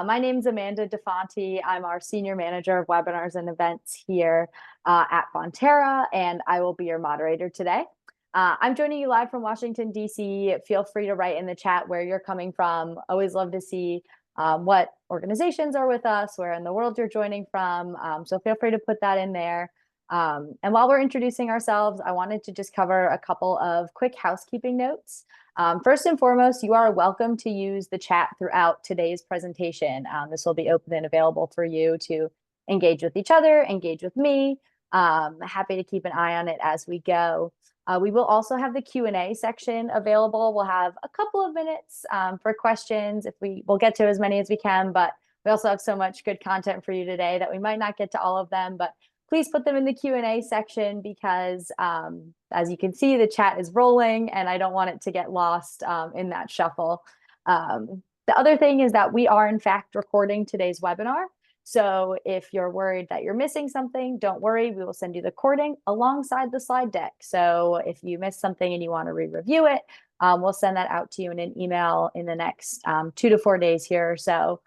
My name's Amanda DeFonte. I'm our Senior Manager of Webinars and Events here at Bonterra, and I will be your moderator today. I'm joining you live from Washington, D.C. Feel free to write in the chat where you're coming from. Always love to see what organizations are with us, where in the world you're joining from. So feel free to put that in there. And while we're introducing ourselves, I wanted to just cover a couple of quick housekeeping notes. First and foremost, you are welcome to use the chat throughout today's presentation. This will be open and available for you to engage with each other, engage with me. Happy to keep an eye on it as we go. We will also have the Q&A section available. We'll have a couple of minutes for questions. We'll get to as many as we can, but we also have so much good content for you today that we might not get to all of them, but please put them in the Q&A section because as you can see, the chat is rolling and I don't want it to get lost in that shuffle. The other thing is that we are in fact recording today's webinar. So if you're worried that you're missing something, don't worry, we will send you the recording alongside the slide deck. So if you missed something and you want to re-review it, we'll send that out to you in an email in the next 2 to 4 days here or so.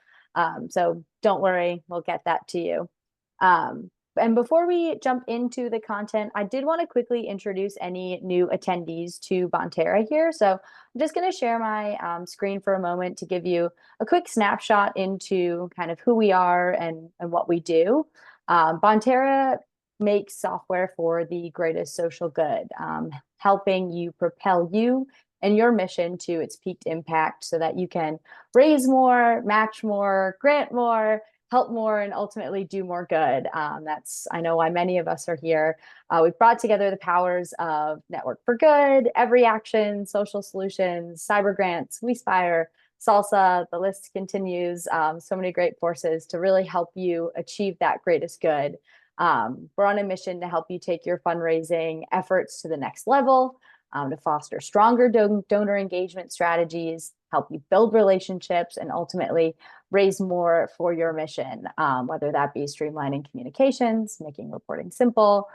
So don't worry, we'll get that to you. And before we jump into the content, I did want to quickly introduce any new attendees to Bonterra here. So I'm just going to share my screen for a moment to give you a quick snapshot into kind of who we are and what we do. Bonterra makes software for the greatest social good, helping you propel you and your mission to its peaked impact so that you can raise more, match more, grant more, help more, and ultimately do more good. I know why many of us are here. We've brought together the powers of Network for Good, Every Action, Social Solutions, Cyber Grants, WeSpire, Salsa, the list continues. So many great forces to really help you achieve that greatest good. We're on a mission to help you take your fundraising efforts to the next level, to foster stronger donor engagement strategies, help you build relationships, and ultimately raise more for your mission, whether that be streamlining communications, making reporting simple,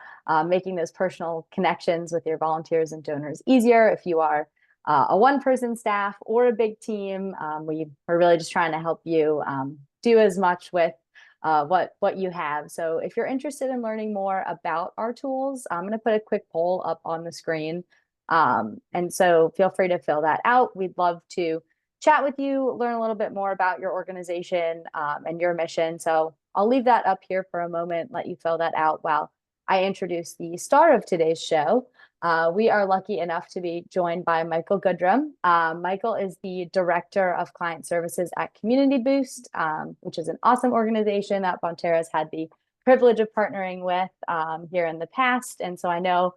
making those personal connections with your volunteers and donors easier. If you are a one-person staff or a big team, we are really just trying to help you do as much with what you have. So if you're interested in learning more about our tools, I'm going to put a quick poll up on the screen. And so feel free to fill that out. We'd love to chat with you, learn a little bit more about your organization and your mission. So I'll leave that up here for a moment, let you fill that out while I introduce the star of today's show. We are lucky enough to be joined by Michael Goodrum. Michael is the Director of Client Services at Community Boost, which is an awesome organization that Bonterra has had the privilege of partnering with here in the past. And so I know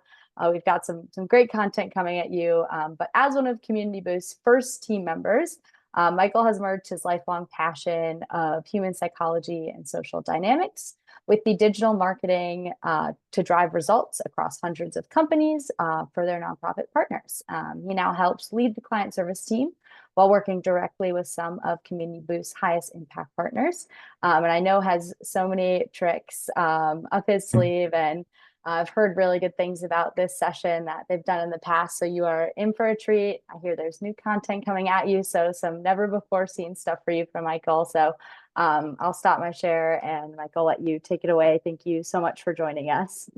we've got some great content coming at you. But as one of Community Boost's first team members, Michael has merged his lifelong passion of human psychology and social dynamics with the digital marketing to drive results across hundreds of companies for their nonprofit partners. He now helps lead the client service team while working directly with some of Community Boost's highest impact partners. And I know has so many tricks up his sleeve, and I've heard really good things about this session that they've done in the past. So you are in for a treat. I hear there's new content coming at you. So some never before seen stuff for you from Michael. So I'll stop my share and Michael, let you take it away. Thank you so much for joining us.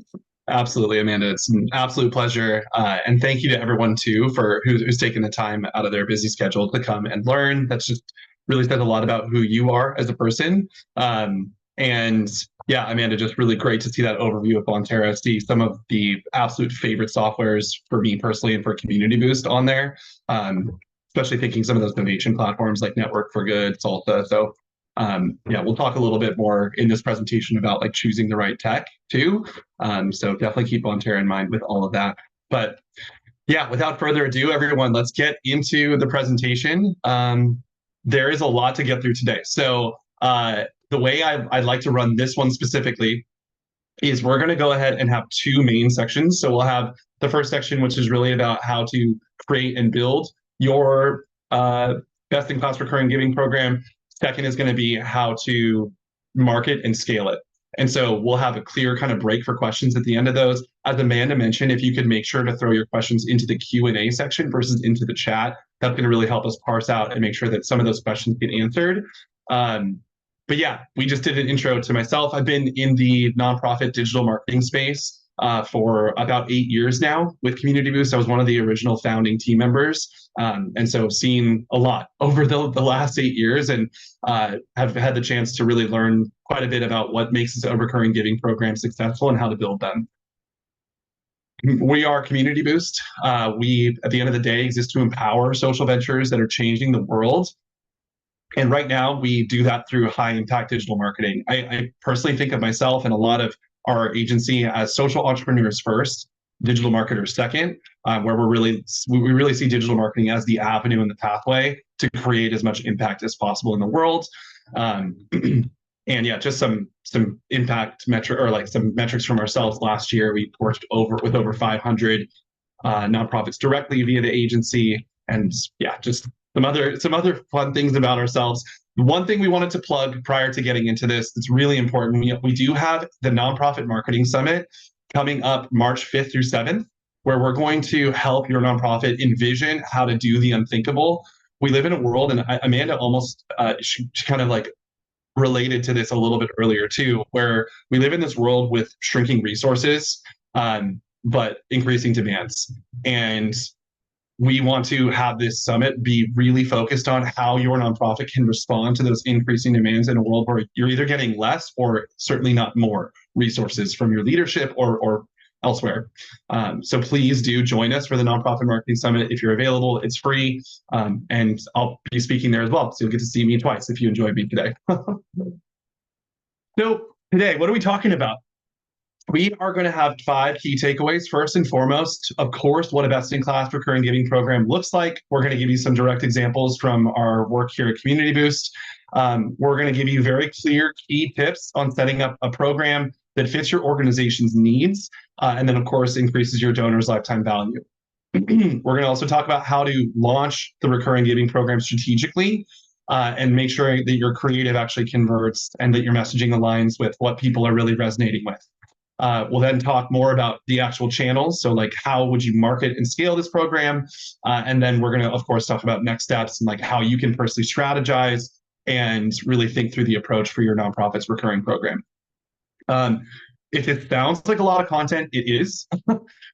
Absolutely, Amanda. It's an absolute pleasure. And thank you to everyone too for who's taken the time out of their busy schedule to come and learn. That's just really says a lot about who you are as a person. And yeah, Amanda, just really great to see that overview of Bonterra, see some of the absolute favorite softwares for me personally and for Community Boost on there, especially thinking some of those donation platforms like Network for Good, Salsa. So yeah, we'll talk a little bit more in this presentation about like choosing the right tech too. So definitely keep Bonterra in mind with all of that. But yeah, without further ado, everyone, let's get into the presentation. There is a lot to get through today. So the way I'd like to run this one specifically is we're going to go ahead and have two main sections. So we'll have the first section, which is really about how to create and build your best-in-class recurring giving program. Second is going to be how to market and scale it. And so we'll have a clear kind of break for questions at the end of those. As Amanda mentioned, if you could make sure to throw your questions into the Q&A section versus into the chat, that's going to really help us parse out and make sure that some of those questions get answered. But yeah, we just did an intro to myself. I've been in the nonprofit digital marketing space for about 8 years now with Community Boost. I was one of the original founding team members. And so I've seen a lot over the last 8 years, and have had the chance to really learn quite a bit about what makes a recurring giving program successful and how to build them. We are Community Boost. We, at the end of the day, exist to empower social ventures that are changing the world. And right now, we do that through high impact digital marketing. I personally think of myself and a lot of our agency as social entrepreneurs first, digital marketers second, where we really see digital marketing as the avenue and the pathway to create as much impact as possible in the world. And yeah, just some impact metric, or like some metrics from ourselves. Last year, we worked with over 500 nonprofits directly via the agency, and yeah, just some other fun things about ourselves. One thing we wanted to plug prior to getting into this, it's really important. We do have the Nonprofit Marketing Summit coming up March 5th through 7th, where we're going to help your nonprofit envision how to do the unthinkable. We live in a world, and Amanda almost she kind of like related to this a little bit earlier too, where we live in this world with shrinking resources, but increasing demands. And we want to have this summit be really focused on how your nonprofit can respond to those increasing demands in a world where you're either getting less or certainly not more resources from your leadership or elsewhere. So please do join us for the Nonprofit Marketing Summit if you're available. It's free, and I'll be speaking there as well, so you'll get to see me twice if you enjoyed me today. So today, what are we talking about? We are going to have 5 key takeaways. First and foremost, of course, what a best-in-class recurring giving program looks like. We're going to give you some direct examples from our work here at Community Boost. We're going to give you very clear key tips on setting up a program that fits your organization's needs, and then, of course, increases your donor's lifetime value. We're going to also talk about how to launch the recurring giving program strategically, and make sure that your creative actually converts and that your messaging aligns with what people are really resonating with. We'll then talk more about the actual channels. So like, how would you market and scale this program? And then we're going to, of course, talk about next steps and like how you can personally strategize and really think through the approach for your nonprofit's recurring program. If it sounds like a lot of content, it is.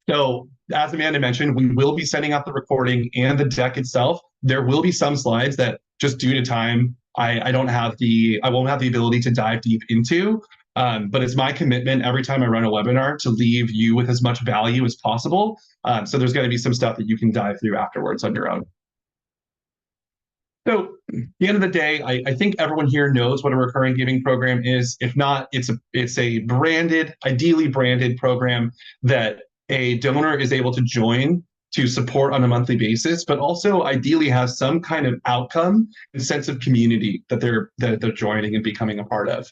So as Amanda mentioned, we will be sending out the recording and the deck itself. There will be some slides that just due to time, I won't have the ability to dive deep into. But it's my commitment every time I run a webinar to leave you with as much value as possible. So there's going to be some stuff that you can dive through afterwards on your own. So at the end of the day, I think everyone here knows what a recurring giving program is. If not, it's a branded, ideally branded program that a donor is able to join to support on a monthly basis, but also ideally has some kind of outcome and sense of community that they're joining and becoming a part of.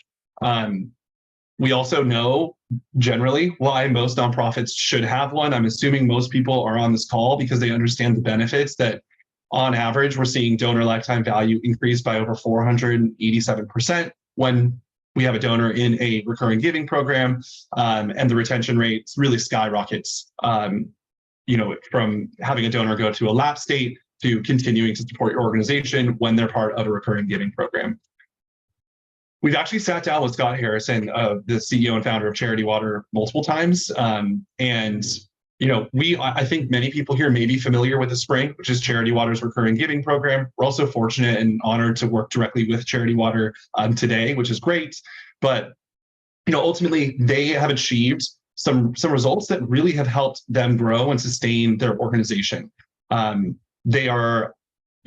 We also know generally why most nonprofits should have one. I'm assuming most people are on this call because they understand the benefits that on average, we're seeing donor lifetime value increase by over 487% when we have a donor in a recurring giving program, and the retention rate really skyrockets, from having a donor go to a lapse state to continuing to support your organization when they're part of a recurring giving program. We've actually sat down with Scott Harrison, the CEO and founder of Charity Water, multiple times. I think many people here may be familiar with the Spring, which is Charity Water's recurring giving program. We're also fortunate and honored to work directly with Charity Water today, which is great. But ultimately, they have achieved some results that really have helped them grow and sustain their organization. They are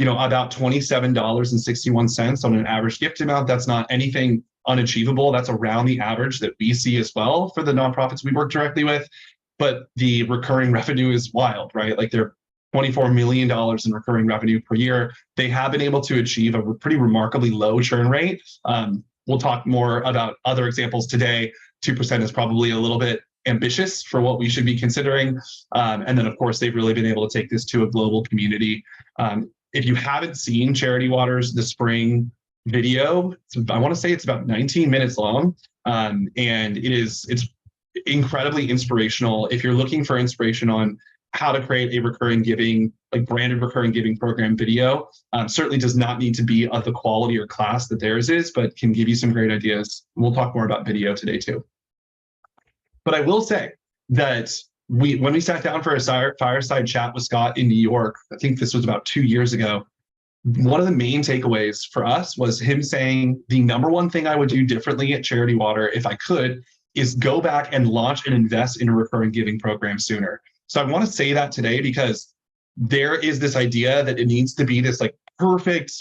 about $27.61 on an average gift amount. That's not anything unachievable. That's around the average that we see as well for the nonprofits we work directly with. But the recurring revenue is wild, right? Like they're $24 million in recurring revenue per year. They have been able to achieve a pretty remarkably low churn rate. We'll talk more about other examples today. 2% is probably a little bit ambitious for what we should be considering. And then, of course, they've really been able to take this to a global community. If you haven't seen Charity Water's The Spring video, I want to say it's about 19 minutes long. And it's incredibly inspirational. If you're looking for inspiration on how to create a recurring giving like branded recurring giving program video. Certainly does not need to be of the quality or class that theirs is, but can give you some great ideas. We'll talk more about video today too. But I will say that when we sat down for a fireside chat with Scott in New York, I think this was about 2 years ago, one of the main takeaways for us was him saying the number one thing I would do differently at Charity Water, if I could, is go back and launch and invest in a recurring giving program sooner. So I want to say that today because there is this idea that it needs to be this like perfect,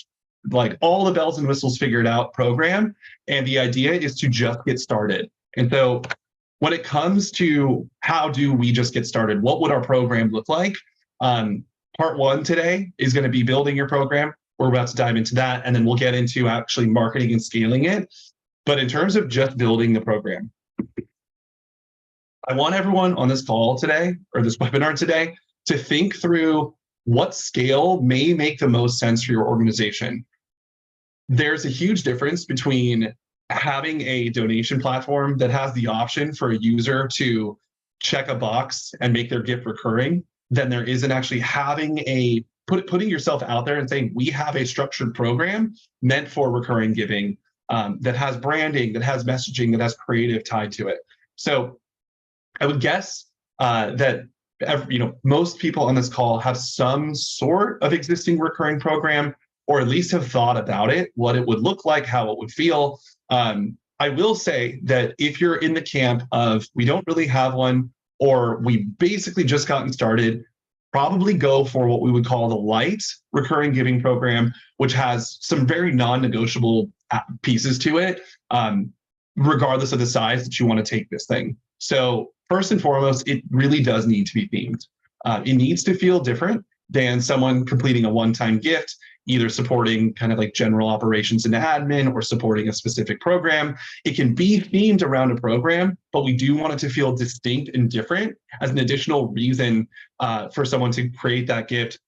like all the bells and whistles figured out program. And the idea is to just get started. And so when it comes to how do we just get started, what would our program look like? Part one today is going to be building your program. We're about to dive into that, and then we'll get into actually marketing and scaling it. But in terms of just building the program, I want everyone on this call today, or this webinar today, to think through what scale may make the most sense for your organization. There's a huge difference between having a donation platform that has the option for a user to check a box and make their gift recurring than there is in actually having putting yourself out there and saying, we have a structured program meant for recurring giving that has branding, that has messaging, that has creative tied to it. So I would guess that most people on this call have some sort of existing recurring program, or at least have thought about it, what it would look like, how it would feel. I will say that if you're in the camp of we don't really have one, or we basically just gotten started, probably go for what we would call the light recurring giving program, which has some very non-negotiable pieces to it, regardless of the size that you want to take this thing. So first and foremost, it really does need to be themed. It needs to feel different than someone completing a one-time gift, either supporting kind of like general operations and admin or supporting a specific program. It can be themed around a program, but we do want it to feel distinct and different as an additional reason for someone to create that gift,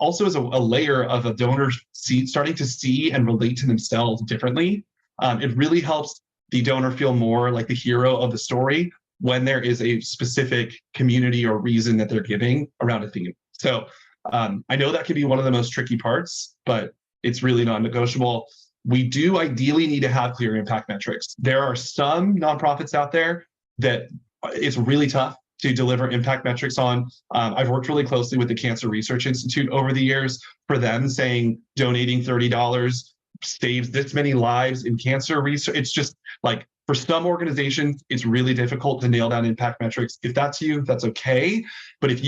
also as a layer of a donor starting to see and relate to themselves differently. It really helps the donor feel more like the hero of the story when there is a specific community or reason that they're giving around a theme. So I know that can be one of the most tricky parts, but it's really non-negotiable. We do ideally need to have clear impact metrics. There are some nonprofits out there that it's really tough to deliver impact metrics on. I've worked really closely with the Cancer Research Institute over the years for them saying donating $30 saves this many lives in cancer research. It's just like, for some organizations, it's really difficult to nail down impact metrics. If that's you, that's okay. But if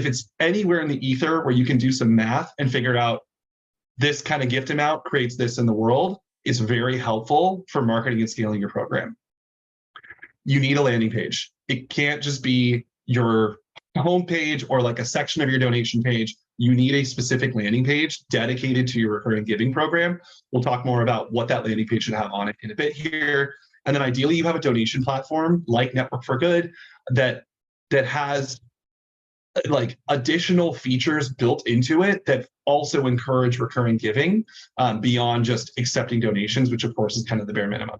it's anywhere in the ether where you can do some math and figure out this kind of gift amount creates this in the world, it's very helpful for marketing and scaling your program. You need a landing page. It can't just be your homepage or like a section of your donation page. You need a specific landing page dedicated to your recurring giving program. We'll talk more about what that landing page should have on it in a bit here. And then ideally you have a donation platform like Network for Good that has like additional features built into it that also encourage recurring giving beyond just accepting donations, which of course is kind of the bare minimum.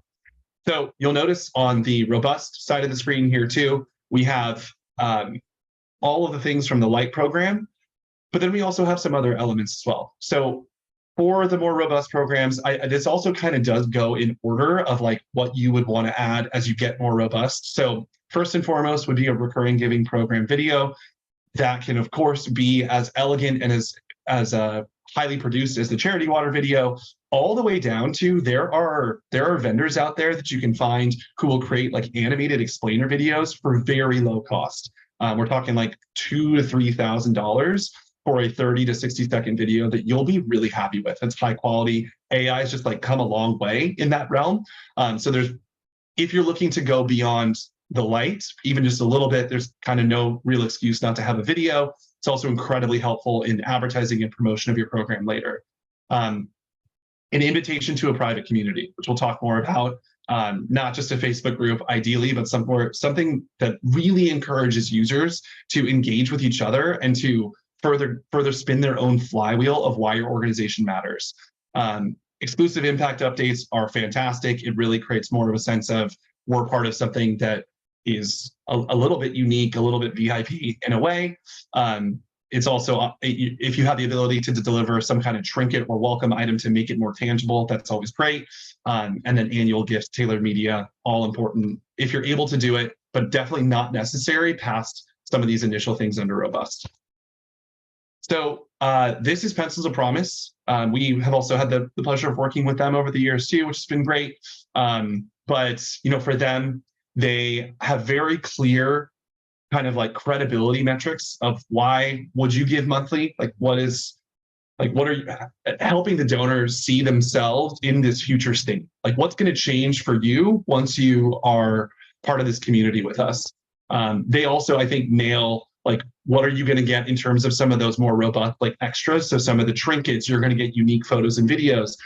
So you'll notice on the robust side of the screen here too, we have all of the things from the light program, but then we also have some other elements as well. So for the more robust programs, this also kind of does go in order of like what you would want to add as you get more robust. So first and foremost would be a recurring giving program video that can, of course, be as elegant and as highly produced as the Charity Water video, all the way down to there are vendors out there that you can find who will create like animated explainer videos for very low cost. We're talking like $2,000 to $3,000 for a 30 to 60 second video that you'll be really happy with. It's high quality. AI has just like come a long way in that realm. So if you're looking to go beyond the light, even just a little bit, there's kind of no real excuse not to have a video. It's also incredibly helpful in advertising and promotion of your program later. An invitation to a private community, which we'll talk more about, not just a Facebook group ideally, but something that really encourages users to engage with each other and to further spin their own flywheel of why your organization matters. Exclusive impact updates are fantastic. It really creates more of a sense of we're part of something that is a little bit unique, a little bit VIP in a way. it's also, if you have the ability to deliver some kind of trinket or welcome item to make it more tangible, that's always great. And then annual gifts, tailored media, all important if you're able to do it, but definitely not necessary past some of these initial things under robust. So this is Pencils of Promise. We have also had the pleasure of working with them over the years too, which has been great. But for them, they have very clear kind of like credibility metrics of why would you give monthly? What are you helping the donors see themselves in this future state? What's going to change for you once you are part of this community with us? They also, I think, nail what are you going to get in terms of some of those more robust extras. So some of the trinkets, you're going to get unique photos and videos.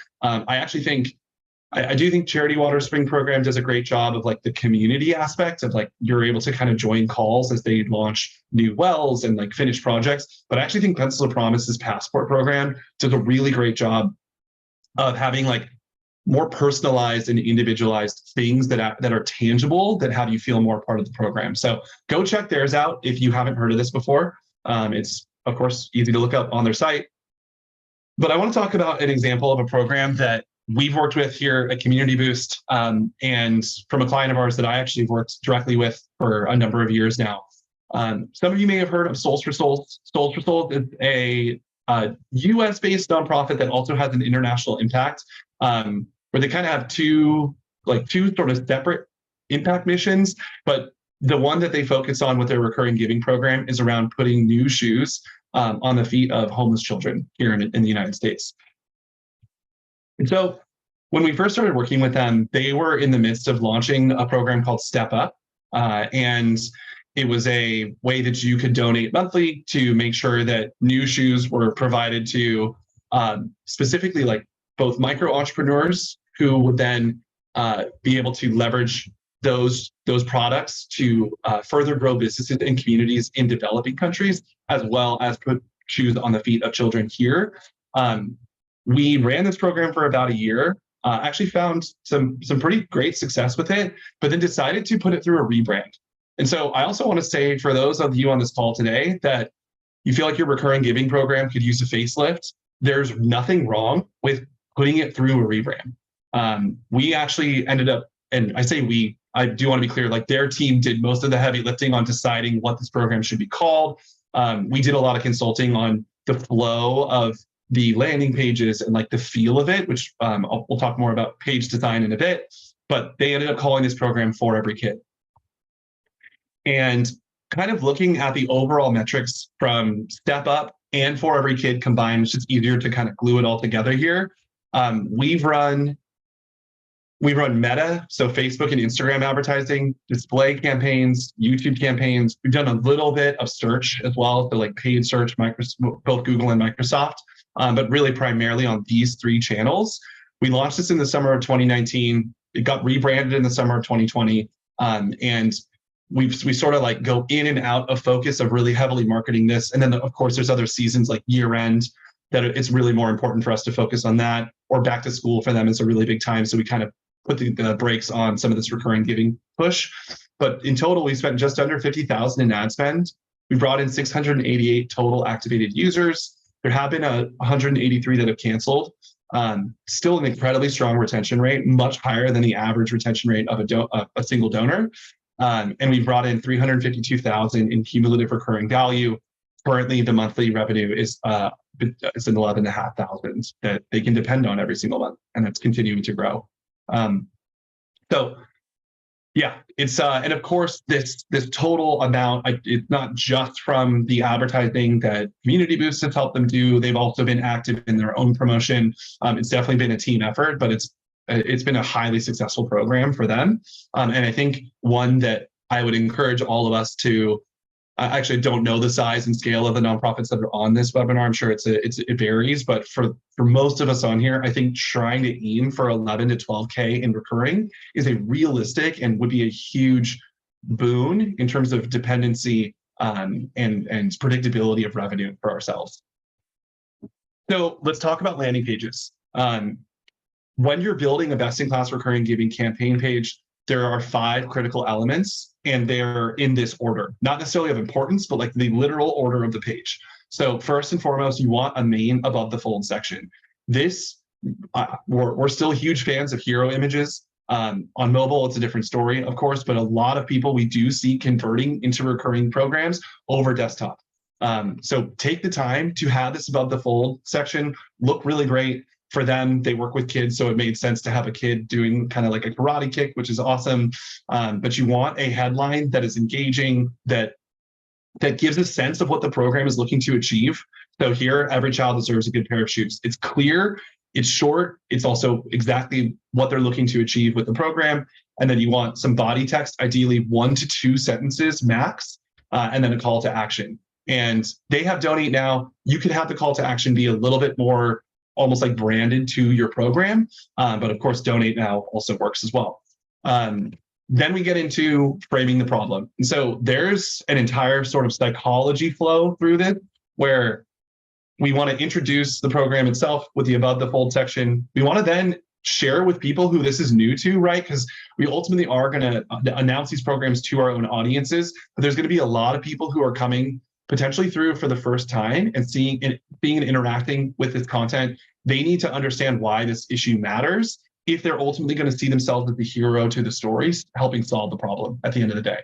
I do think Charity Water Spring program does a great job of the community aspect of you're able to kind of join calls as they launch new wells and finish projects. But I actually think Pencils of Promise's Passport program does a really great job of having more personalized and individualized things that are tangible that have you feel more part of the program. So go check theirs out if you haven't heard of this before. It's of course easy to look up on their site. But I want to talk about an example of a program that we've worked with here at Community Boost, and from a client of ours that I actually worked directly with for a number of years now. Some of you may have heard of Souls for Souls. Souls for Souls is a US-based nonprofit that also has an international impact, where they kind of have two sort of separate impact missions, but the one that they focus on with their recurring giving program is around putting new shoes on the feet of homeless children here in the United States. And so when we first started working with them, they were in the midst of launching a program called Step Up. And it was a way that you could donate monthly to make sure that new shoes were provided to specifically both micro entrepreneurs who would then be able to leverage those products to further grow businesses and communities in developing countries, as well as put shoes on the feet of children here. We ran this program for about a year, actually found some pretty great success with it, but then decided to put it through a rebrand. And so I also want to say for those of you on this call today that you feel like your recurring giving program could use a facelift, there's nothing wrong with putting it through a rebrand. We actually ended up, and I say we, I do want to be clear, their team did most of the heavy lifting on deciding what this program should be called. We did a lot of consulting on the flow of the landing pages and the feel of it, which we'll talk more about page design in a bit, but they ended up calling this program For Every Kid. And kind of looking at the overall metrics from Step Up and For Every Kid combined, it's just easier to kind of glue it all together here. We've run Meta, so Facebook and Instagram advertising, display campaigns, YouTube campaigns. We've done a little bit of search as well, so paid search, both Google and Microsoft. But really primarily on these three channels. We launched this in the summer of 2019. It got rebranded in the summer of 2020. And we sort of go in and out of focus of really heavily marketing this. And then of course there's other seasons like year end that it's really more important for us to focus on that, or back to school for them is a really big time. So we kind of put the brakes on some of this recurring giving push. But in total, we spent just under 50,000 in ad spend. We brought in 688 total activated users. There have been 183 that have canceled. Still an incredibly strong retention rate, much higher than the average retention rate of a single donor. And we brought in 352,000 in cumulative recurring value. Currently, the monthly revenue is it's an 11,500 that they can depend on every single month, and it's continuing to grow. So yeah, it's and of course this total amount, it's not just from the advertising that Community Boost has helped them do. They've also been active in their own promotion. It's definitely been a team effort, but it's been a highly successful program for them. And I think one that I would encourage all of us to, I actually don't know the size and scale of the nonprofits that are on this webinar. I'm sure it varies, but for most of us on here, I think trying to aim for 11 to 12K in recurring is a realistic and would be a huge boon in terms of dependency and predictability of revenue for ourselves. So let's talk about landing pages. When you're building a best-in-class recurring giving campaign page, there are 5 critical elements, and they're in this order, not necessarily of importance, but the literal order of the page. So first and foremost, you want a main above the fold section. This, we're still huge fans of hero images. On mobile, it's a different story, of course, but a lot of people we do see converting into recurring programs over desktop. So take the time to have this above the fold section look really great. For them, they work with kids, so it made sense to have a kid doing kind of like a karate kick, which is awesome. But you want a headline that is engaging, that gives a sense of what the program is looking to achieve. So here, every child deserves a good pair of shoes. It's clear, it's short, it's also exactly what they're looking to achieve with the program. And then you want some body text, ideally 1 to 2 sentences max, and then a call to action. And they have Donate Now. You could have the call to action be a little bit more almost like branded to your program. But of course, Donate Now also works as well. Then we get into framing the problem. And so there's an entire sort of psychology flow through this where we want to introduce the program itself with the above the fold section. We want to then share with people who this is new to, right? Because we ultimately are going to announce these programs to our own audiences, but there's going to be a lot of people who are coming potentially through for the first time and seeing and being and interacting with this content. They need to understand why this issue matters if they're ultimately going to see themselves as the hero to the stories, helping solve the problem at the end of the day.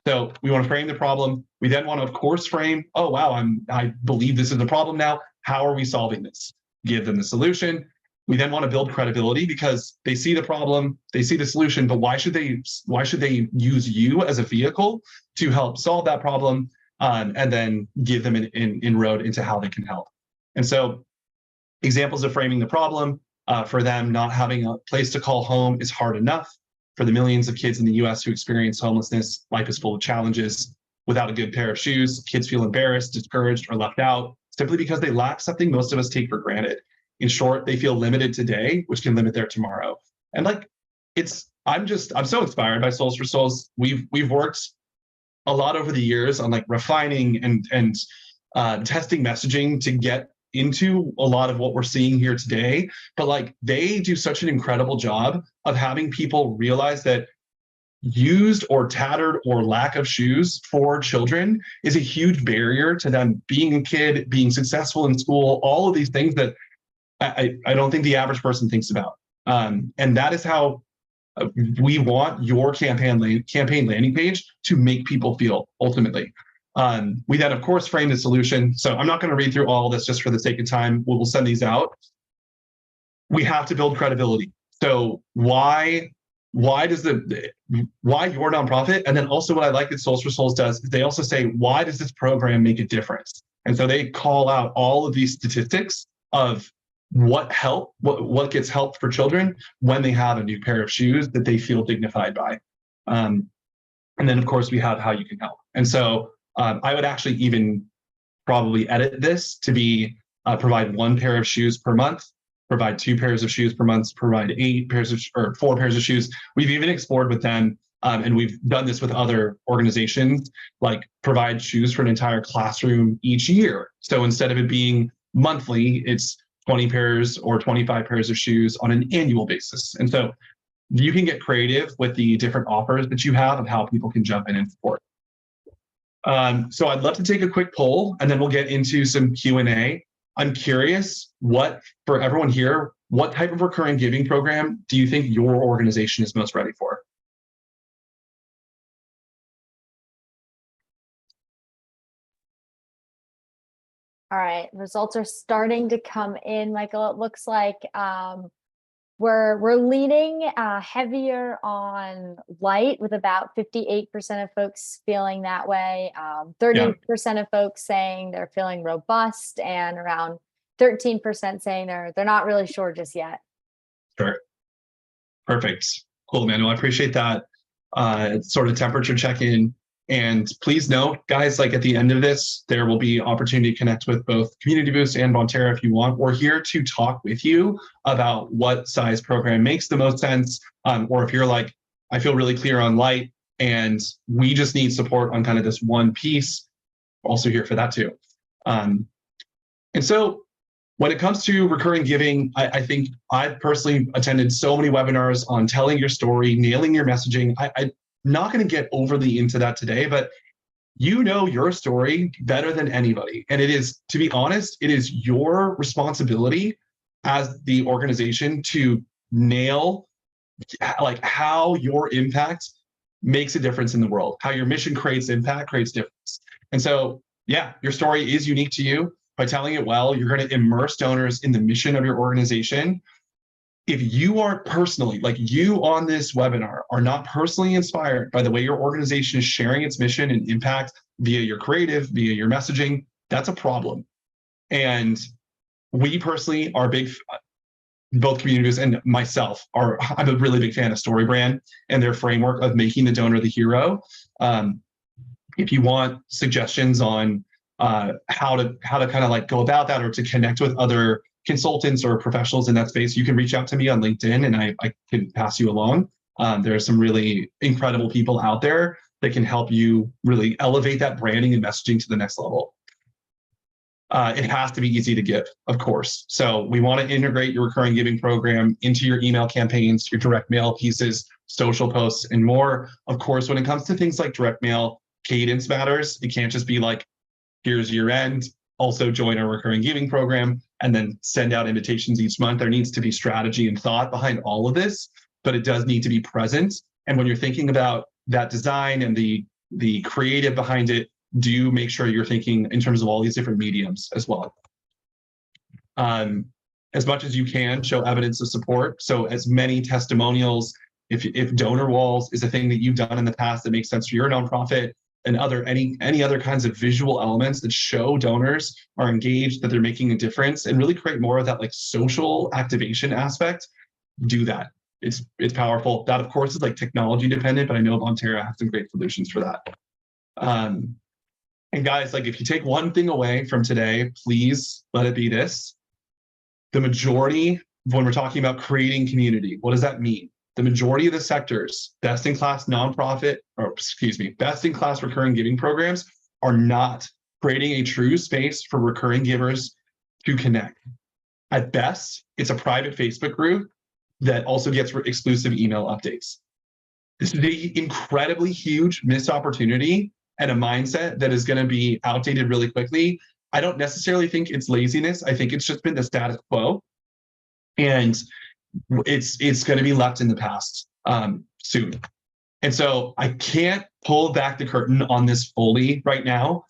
So we want to frame the problem. We then want to, of course, frame, oh, wow, I believe this is the problem now. How are we solving this? Give them the solution. We then want to build credibility because they see the problem, they see the solution, but why should they use you as a vehicle to help solve that problem? And then give them an inroad into how they can help. And so examples of framing the problem, for them, not having a place to call home is hard enough. For the millions of kids in the US who experience homelessness, life is full of challenges. Without a good pair of shoes, kids feel embarrassed, discouraged, or left out simply because they lack something most of us take for granted. In short, they feel limited today, which can limit their tomorrow. And I'm so inspired by Souls for Souls. We've worked a lot over the years on like refining and testing messaging to get into a lot of what we're seeing here today. But like they do such an incredible job of having people realize that used or tattered or lack of shoes for children is a huge barrier to them being a kid, being successful in school, all of these things that I don't think the average person thinks about. And that is how we want your campaign landing page to make people feel ultimately. We then, of course, frame the solution. So I'm not going to read through all this just for the sake of time. We'll send these out. We have to build credibility. So why your nonprofit? And then also what I like that Souls for Souls does is they also say, why does this program make a difference? And so they call out all of these statistics of what gets helped for children when they have a new pair of shoes that they feel dignified by. And then, of course, we have how you can help. And so I would actually even probably edit this to be provide 1 pair of shoes per month, provide 2 pairs of shoes per month, provide 4 pairs of shoes. We've even explored with them, and we've done this with other organizations, like provide shoes for an entire classroom each year. So instead of it being monthly, it's 20 pairs or 25 pairs of shoes on an annual basis. And so you can get creative with the different offers that you have of how people can jump in and support. So I'd love to take a quick poll and then we'll get into some Q&A. I'm curious for everyone here, what type of recurring giving program do you think your organization is most ready for? All right, results are starting to come in, Michael. It looks like we're leaning heavier on light, with about 58% of folks feeling that way, 30% of folks saying they're feeling robust, and around 13% saying they're not really sure just yet. Sure. Perfect. Cool, man. Well, I appreciate that sort of temperature check-in. And please note, guys, like at the end of this, there will be opportunity to connect with both Community Boost and Bonterra if you want. We're here to talk with you about what size program makes the most sense. Or if you're like, I feel really clear on light and we just need support on kind of this one piece, we're also here for that too. And so when it comes to recurring giving, I think I've personally attended so many webinars on telling your story, nailing your messaging. I'm not going to get overly into that today, but you know your story better than anybody. And it is, to be honest, it is your responsibility as the organization to nail like how your impact makes a difference in the world, how your mission creates impact, creates difference. And so, yeah, your story is unique to you. By telling it well, you're going to immerse donors in the mission of your organization. If you aren't personally, like you on this webinar, are not personally inspired by the way your organization is sharing its mission and impact via your creative, via your messaging, that's a problem. And we personally are big, both communities and myself I'm a really big fan of StoryBrand and their framework of making the donor the hero. If you want suggestions on how to kind of like go about that, or to connect with other consultants or professionals in that space, you can reach out to me on LinkedIn and I can pass you along. There are some really incredible people out there that can help you really elevate that branding and messaging to the next level. It has to be easy to give, of course. So we want to integrate your recurring giving program into your email campaigns, your direct mail pieces, social posts, and more. Of course, when it comes to things like direct mail, cadence matters. It can't just be like, here's year end, also join our recurring giving program, and then send out invitations each month. There needs to be strategy and thought behind all of this, but it does need to be present. And when you're thinking about that design and the creative behind it, do make sure you're thinking in terms of all these different mediums as well. As much as you can, show evidence of support. So as many testimonials, if donor walls is a thing that you've done in the past that makes sense for your nonprofit, and any other kinds of visual elements that show donors are engaged, that they're making a difference, and really create more of that like social activation aspect, do that. It's powerful. That of course is like technology dependent, but I know Bonterra has some great solutions for that. And guys, like if you take one thing away from today, please let it be this. The majority, when we're talking about creating community, what does that mean? The majority of the sectors, best-in-class nonprofit, or excuse me, best-in-class recurring giving programs are not creating a true space for recurring givers to connect. At best, it's a private Facebook group that also gets exclusive email updates. This is an incredibly huge missed opportunity and a mindset that is going to be outdated really quickly. I don't necessarily think it's laziness. I think it's just been the status quo. And it's going to be left in the past soon. And so I can't pull back the curtain on this fully right now,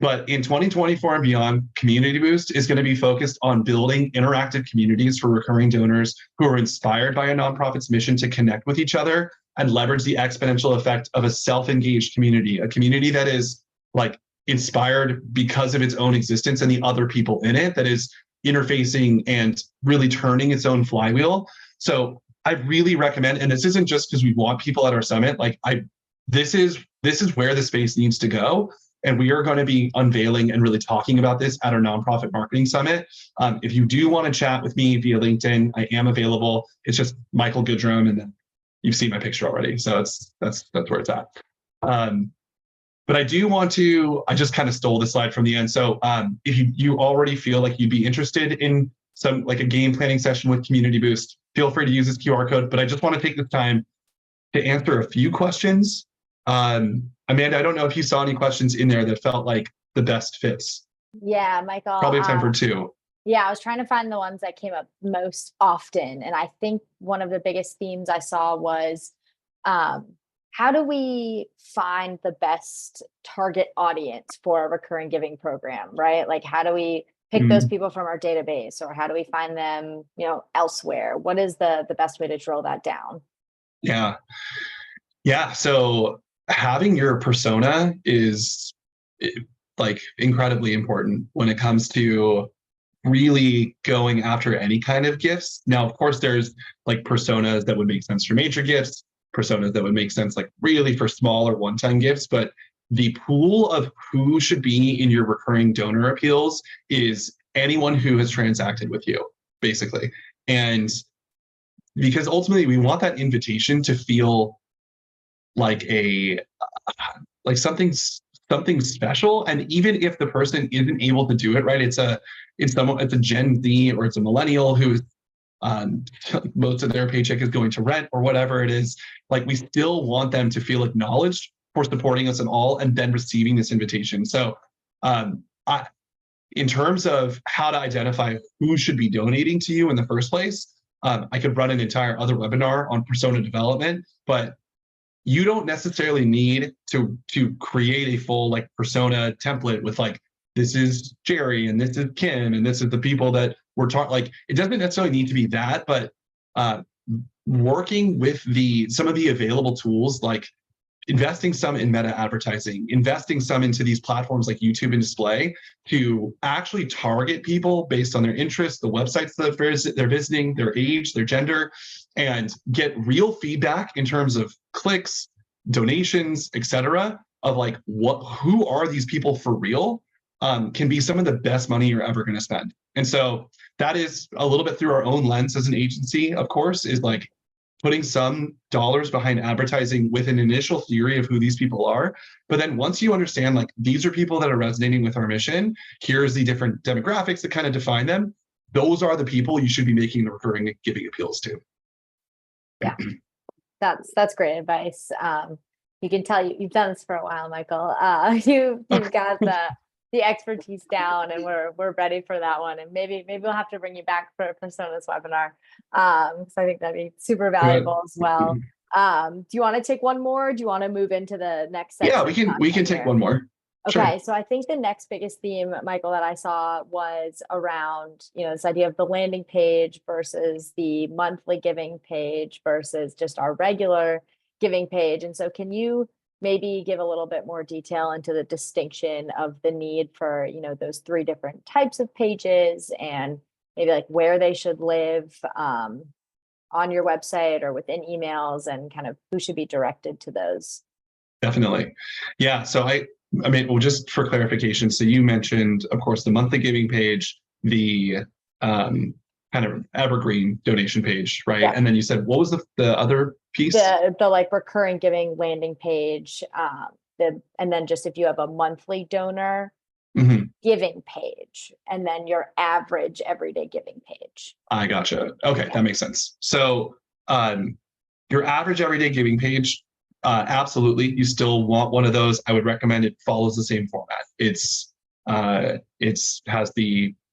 but in 2024 and beyond, Community Boost is going to be focused on building interactive communities for recurring donors who are inspired by a nonprofit's mission to connect with each other and leverage the exponential effect of a self-engaged community, a community that is like inspired because of its own existence and the other people in it, that is interfacing and really turning its own flywheel. So I really recommend, and this isn't just because we want people at our summit, like this is where the space needs to go. And we are going to be unveiling and really talking about this at our nonprofit marketing summit. If you do want to chat with me via LinkedIn, I am available. It's just Michael Goodrum, and then you've seen my picture already. So that's where it's at. But I do want to, I just kind of stole the slide from the end. So if you already feel like you'd be interested in some like a game planning session with Community Boost, feel free to use this QR code. But I just want to take this time to answer a few questions. Amanda, I don't know if you saw any questions in there that felt like the best fits. Yeah, Michael. Probably have time for two. Yeah, I was trying to find the ones that came up most often. And I think one of the biggest themes I saw was, how do we find the best target audience for a recurring giving program, right? Like, how do we pick those people from our database, or how do we find them, elsewhere? What is the best way to drill that down? Yeah. So having your persona is like incredibly important when it comes to really going after any kind of gifts. Now, of course, there's like personas that would make sense for major gifts, personas that would make sense like really for small or one-time gifts, but the pool of who should be in your recurring donor appeals is anyone who has transacted with you, basically. And because ultimately we want that invitation to feel like something special. And even if the person isn't able to do it, right, it's a Gen Z or it's a millennial who's most of their paycheck is going to rent or whatever it is, like we still want them to feel acknowledged for supporting us and all, and then receiving this invitation. So in terms of how to identify who should be donating to you in the first place, I could run an entire other webinar on persona development, but you don't necessarily need to create a full like persona template with like, this is Jerry and this is Kim and this is the people that we're talking. Like, it doesn't necessarily need to be that, but working with some of the available tools, like investing some in meta advertising, investing some into these platforms like YouTube and display to actually target people based on their interests, the websites that they're visiting, their age, their gender, and get real feedback in terms of clicks, donations, etc. of like who are these people for real, can be some of the best money you're ever going to spend. And so that is a little bit through our own lens as an agency, of course, is like putting some dollars behind advertising with an initial theory of who these people are. But then once you understand, like, these are people that are resonating with our mission, here's the different demographics that kind of define them, those are the people you should be making the recurring giving appeals to. Yeah, that's great advice. You can tell you've done this for a while, Michael. You've got the expertise down, and we're ready for that one. And maybe we'll have to bring you back for a personas webinar, because I think that'd be super valuable as well. Do you want to take one more? Or do you want to move into the next section? Yeah, we can take one more. Okay, sure. So I think the next biggest theme, Michael, that I saw was around, this idea of the landing page versus the monthly giving page versus just our regular giving page. And so can you maybe give a little bit more detail into the distinction of the need for, those three different types of pages, and maybe like where they should live on your website or within emails, and kind of who should be directed to those? Definitely. Yeah. So I mean, well, just for clarification, so you mentioned, of course, the monthly giving page, the kind of evergreen donation page, right? Yeah. And then you said, what was the other piece? The like recurring giving landing page, and then just if you have a monthly donor giving page, and then your average everyday giving page. I gotcha. Okay, that makes sense. So your average everyday giving page, absolutely, you still want one of those. I would recommend it follows the same format. It has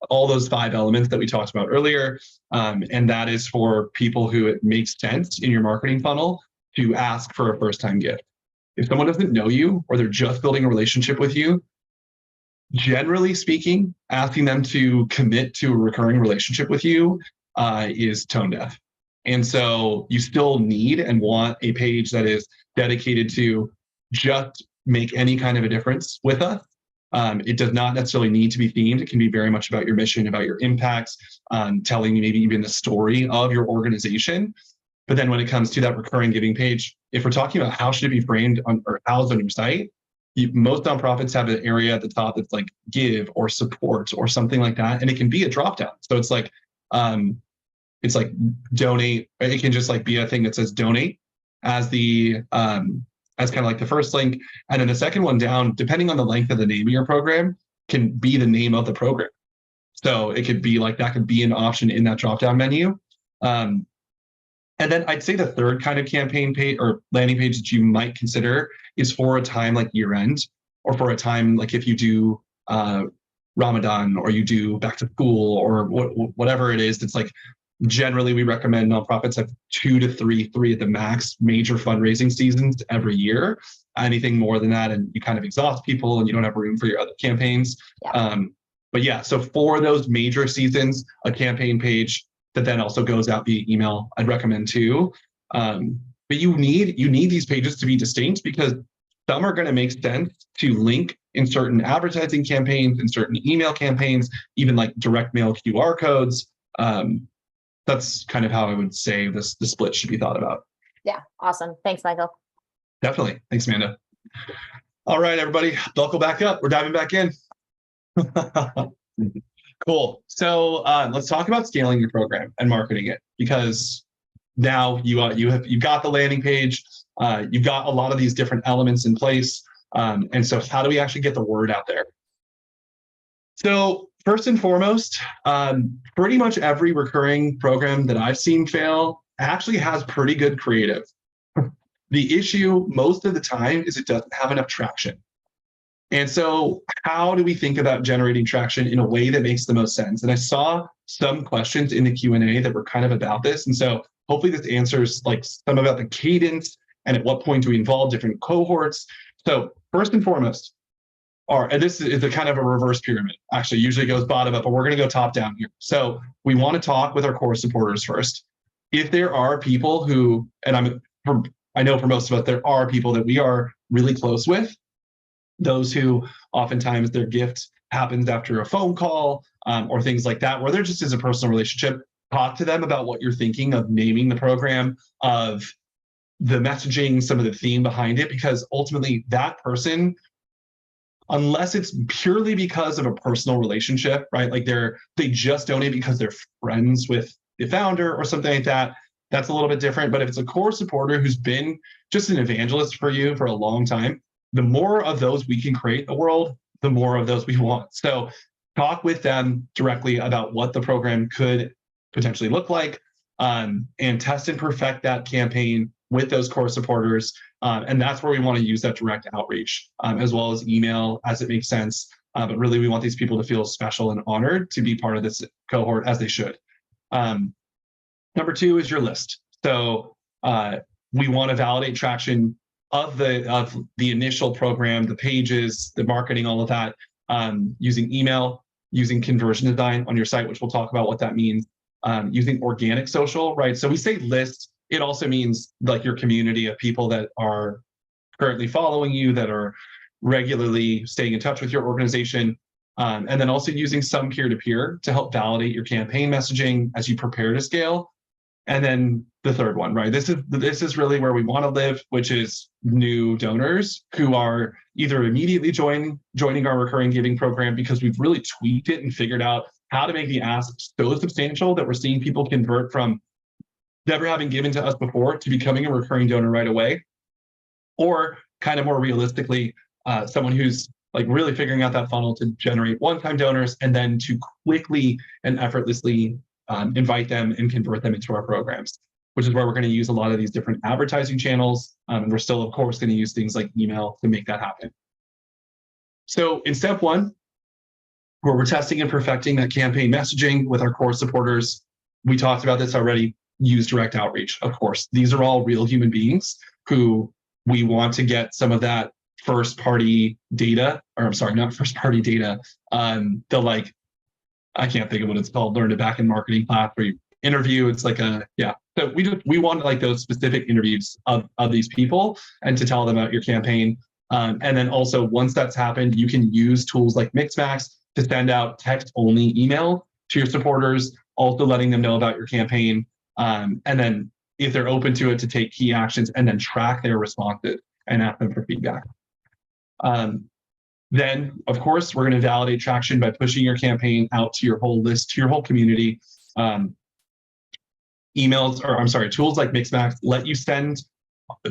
all those 5 elements that we talked about earlier, and that is for people who it makes sense in your marketing funnel to ask for a first-time gift. If someone doesn't know you or they're just building a relationship with you, generally speaking, asking them to commit to a recurring relationship with you is tone deaf. And so you still need and want a page that is dedicated to just make any kind of a difference with us. It does not necessarily need to be themed. It can be very much about your mission, about your impacts, telling maybe even the story of your organization. But then when it comes to that recurring giving page, if we're talking about how should it be framed or housed on your site, most nonprofits have an area at the top that's like give or support or something like that. And it can be a dropdown. So it's like donate. It can just like be a thing that says donate as as kind of like the first link. And then the second one down, depending on the length of the name of your program, can be the name of the program. So it could be like, that could be an option in that dropdown menu. And then I'd say the third kind of campaign page or landing page that you might consider is for a time like year end, or for a time like if you do Ramadan, or you do back to school, or whatever it is. It's like, generally we recommend nonprofits have 2 to 3 at the max major fundraising seasons every year. Anything more than that, and you kind of exhaust people and you don't have room for your other campaigns. Yeah. But yeah, so for those major seasons, a campaign page that then also goes out via email, I'd recommend too. But you need these pages to be distinct, because some are going to make sense to link in certain advertising campaigns, in certain email campaigns, even like direct mail QR codes. That's kind of how I would say the split should be thought about. Yeah, awesome. Thanks, Michael. Definitely. Thanks, Amanda. All right, everybody, buckle back up. We're diving back in. Cool. So let's talk about scaling your program and marketing it, because now you've got the landing page, you've got a lot of these different elements in place, and so how do we actually get the word out there? So first and foremost, pretty much every recurring program that I've seen fail actually has pretty good creative. The issue most of the time is it doesn't have enough traction. And so how do we think about generating traction in a way that makes the most sense? And I saw some questions in the Q&A that were kind of about this. And so hopefully this answers like some about the cadence and at what point do we involve different cohorts. So first and foremost, and this is a kind of a reverse pyramid. Actually, usually goes bottom up, but we're going to go top down here. So we want to talk with our core supporters first. If there are people who, and I know for most of us, there are people that we are really close with, those who oftentimes their gift happens after a phone call or things like that, where there just is a personal relationship. Talk to them about what you're thinking of naming the program, of the messaging, some of the theme behind it, because ultimately that person, unless it's purely because of a personal relationship, right? Like they just donate because they're friends with the founder or something like that. That's a little bit different. But if it's a core supporter who's been just an evangelist for you for a long time, the more of those we can create in the world, the more of those we want. So talk with them directly about what the program could potentially look like, and test and perfect that campaign with those core supporters. And that's where we want to use that direct outreach, as well as email as it makes sense. But really, we want these people to feel special and honored to be part of this cohort, as they should. Number two is your list. So we want to validate traction of the initial program, the pages, the marketing, all of that, using email, using conversion design on your site, which we'll talk about what that means, using organic social, right? So we say list, it also means like your community of people that are currently following you, that are regularly staying in touch with your organization, and then also using some peer-to-peer to help validate your campaign messaging as you prepare to scale. And then the third one, right? This is really where we want to live, which is new donors who are either immediately joining our recurring giving program because we've really tweaked it and figured out how to make the ask so substantial that we're seeing people convert from never having given to us before to becoming a recurring donor right away, or kind of more realistically, someone who's like really figuring out that funnel to generate one-time donors and then to quickly and effortlessly invite them and convert them into our programs, which is where we're going to use a lot of these different advertising channels. We're still, of course, going to use things like email to make that happen. So in step one, where we're testing and perfecting that campaign messaging with our core supporters, we talked about this already, use direct outreach, of course. These are all real human beings who we want to get some of that first-party data, or I'm sorry, not first-party data, the like, I can't think of what it's called, learned it back in marketing class where you interview, it's like so we want like those specific interviews of these people and to tell them about your campaign. And then also once that's happened, you can use tools like Mixmax to send out text-only email to your supporters, also letting them know about your campaign. And then if they're open to it, to take key actions and then track their responses and ask them for feedback. Then, of course, we're going to validate traction by pushing your campaign out to your whole list, to your whole community. Tools like Mixmax let you send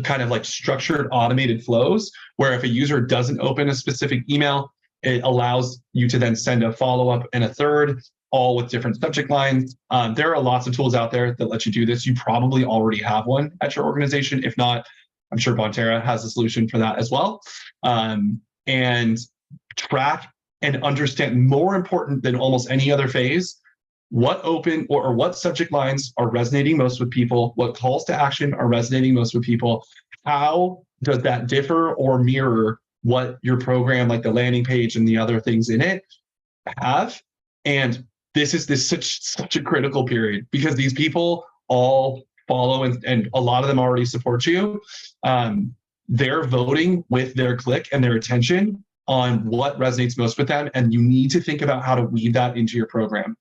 kind of like structured automated flows where if a user doesn't open a specific email, it allows you to then send a follow-up and a third, all with different subject lines. There are lots of tools out there that let you do this. You probably already have one at your organization. If not, I'm sure Bonterra has a solution for that as well. And track and understand, more important than almost any other phase, what open or what subject lines are resonating most with people, what calls to action are resonating most with people, how does that differ or mirror what your program, like the landing page and the other things in it, have. And this is such a critical period because these people all follow and a lot of them already support you. They're voting with their click and their attention on what resonates most with them. And you need to think about how to weave that into your program.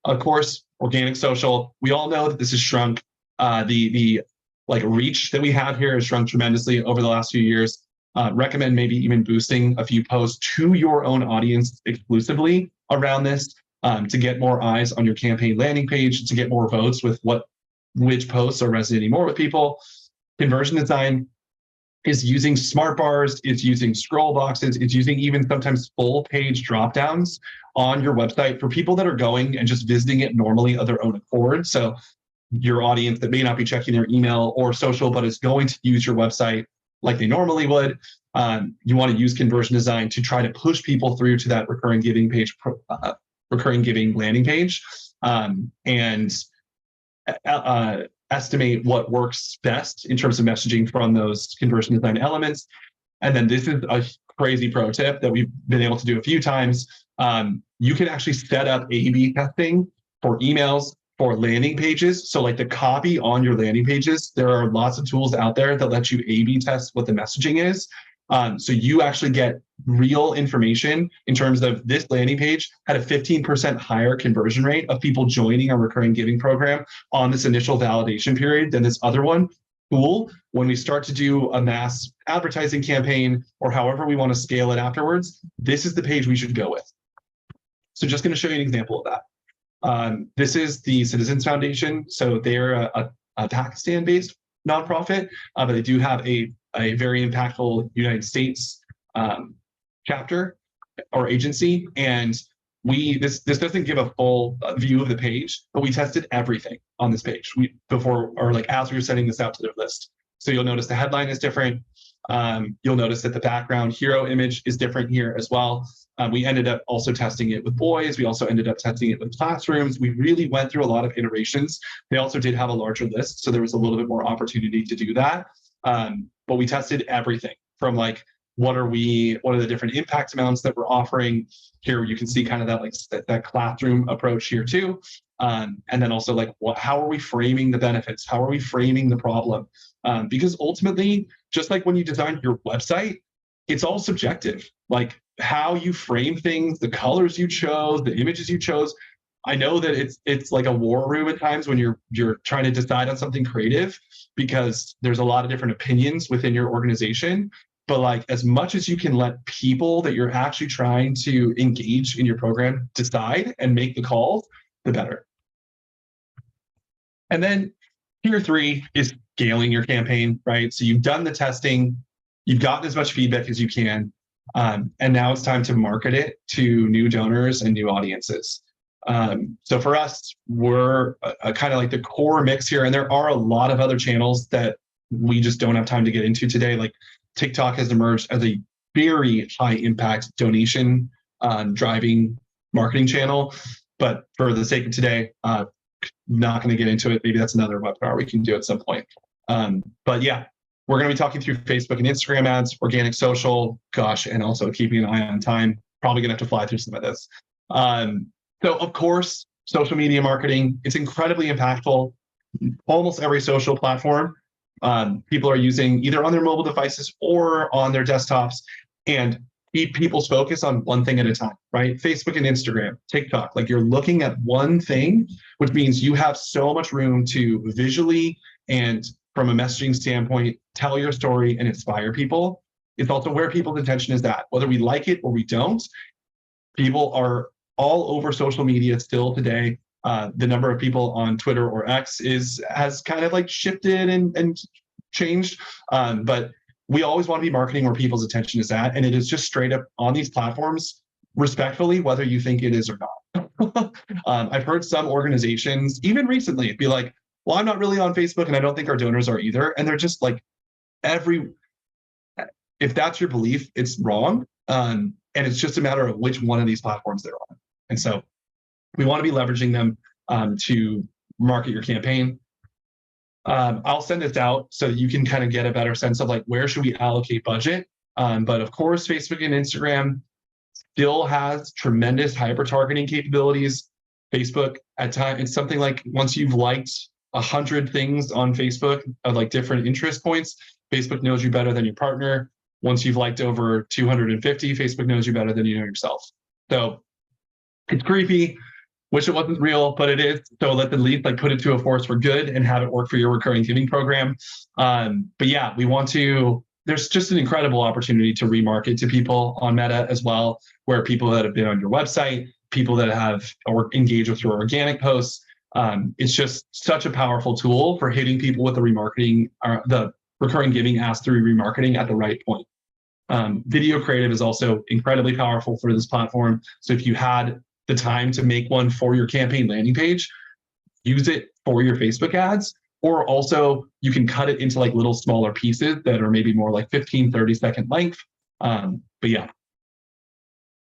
Of course, organic social, we all know that this has shrunk. The like reach that we have here has shrunk tremendously over the last few years. Recommend maybe even boosting a few posts to your own audience exclusively around this to get more eyes on your campaign landing page, to get more votes with which posts are resonating more with people. Conversion design is using smart bars, it's using scroll boxes, it's using even sometimes full page dropdowns on your website for people that are going and just visiting it normally of their own accord. So your audience that may not be checking their email or social, but is going to use your website like they normally would. You want to use conversion design to try to push people through to that recurring giving page, recurring giving landing page, and estimate what works best in terms of messaging from those conversion design elements. And then this is a crazy pro tip that we've been able to do a few times. You can actually set up A/B testing for emails, for landing pages. So like the copy on your landing pages, there are lots of tools out there that let you A/B test what the messaging is. So you actually get real information in terms of this landing page had a 15% higher conversion rate of people joining our recurring giving program on this initial validation period than this other one. Cool. When we start to do a mass advertising campaign or however we want to scale it afterwards, this is the page we should go with. So just going to show you an example of that. This is the Citizens Foundation. So they're a Pakistan-based nonprofit, but they do have a very impactful United States chapter or agency. And this doesn't give a full view of the page, but we tested everything on this page as we were setting this out to their list. So you'll notice the headline is different. You'll notice that the background hero image is different here as well. We ended up also testing it with boys. We also ended up testing it with classrooms. We really went through a lot of iterations. They also did have a larger list, so there was a little bit more opportunity to do that. But we tested everything from like, what are the different impact amounts that we're offering here? You can see kind of that classroom approach here too. And then also like, how are we framing the benefits? How are we framing the problem? Because ultimately, just like when you design your website, it's all subjective. Like how you frame things, the colors you chose, the images you chose. I know that it's like a war room at times when you're trying to decide on something creative, because there's a lot of different opinions within your organization. But like, as much as you can let people that you're actually trying to engage in your program decide and make the calls, the better. And then tier 3 is scaling your campaign, right? So you've done the testing, you've gotten as much feedback as you can, and now it's time to market it to new donors and new audiences. So for us, we're kind of like the core mix here, and there are a lot of other channels that we just don't have time to get into today. Like TikTok has emerged as a very high impact donation driving marketing channel. But for the sake of today, not going to get into it. Maybe that's another webinar we can do at some point. But yeah, we're going to be talking through Facebook and Instagram ads, organic social, and also keeping an eye on time. Probably going to have to fly through some of this. So of course, social media marketing, it's incredibly impactful. Almost every social platform people are using either on their mobile devices or on their desktops, and keep people's focus on one thing at a time, right? Facebook and Instagram, TikTok, like you're looking at one thing, which means you have so much room to visually and from a messaging standpoint, tell your story and inspire people. It's also where people's attention is at, whether we like it or we don't. People are all over social media still today. The number of people on Twitter or X has kind of like shifted and changed, but we always want to be marketing where people's attention is at, and it is just straight up on these platforms, respectfully, whether you think it is or not. I've heard some organizations, even recently, be like, well, I'm not really on Facebook, and I don't think our donors are either. And they're just like, if that's your belief, it's wrong. And it's just a matter of which one of these platforms they're on. And so we want to be leveraging them to market your campaign. I'll send this out so that you can kind of get a better sense of like, where should we allocate budget? But of course, Facebook and Instagram still has tremendous hyper-targeting capabilities. Facebook at times, it's something like once you've liked 100 things on Facebook of like different interest points, Facebook knows you better than your partner. Once you've liked over 250, Facebook knows you better than you know yourself. So it's creepy. Wish it wasn't real, but it is. So let's at least like put it to a force for good and have it work for your recurring giving program. But yeah, there's just an incredible opportunity to remarket to people on Meta as well, where people that have been on your website, people that have or engaged with your organic posts. It's just such a powerful tool for hitting people with the remarketing, or the recurring giving asked through remarketing at the right point. Video creative is also incredibly powerful for this platform. So if you had the time to make one for your campaign landing page, use it for your Facebook ads, or also you can cut it into like little smaller pieces that are maybe more like 15, 30-second length. But yeah.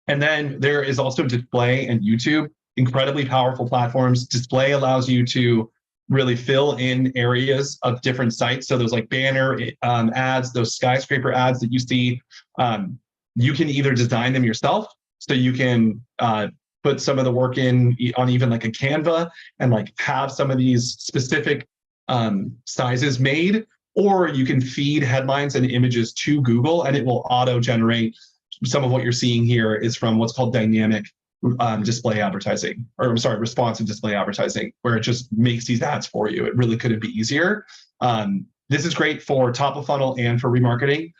And then there is also display and YouTube, incredibly powerful platforms. Display allows you to really fill in areas of different sites. So those like banner ads, those skyscraper ads that you see, you can either design them yourself. So you can put some of the work in on even like a Canva and like have some of these specific sizes made, or you can feed headlines and images to Google and it will auto generate. Some of what you're seeing here is from what's called dynamic display advertising, or I'm sorry, responsive display advertising, where it just makes these ads for you. It really couldn't be easier. This is great for top of funnel and for remarketing.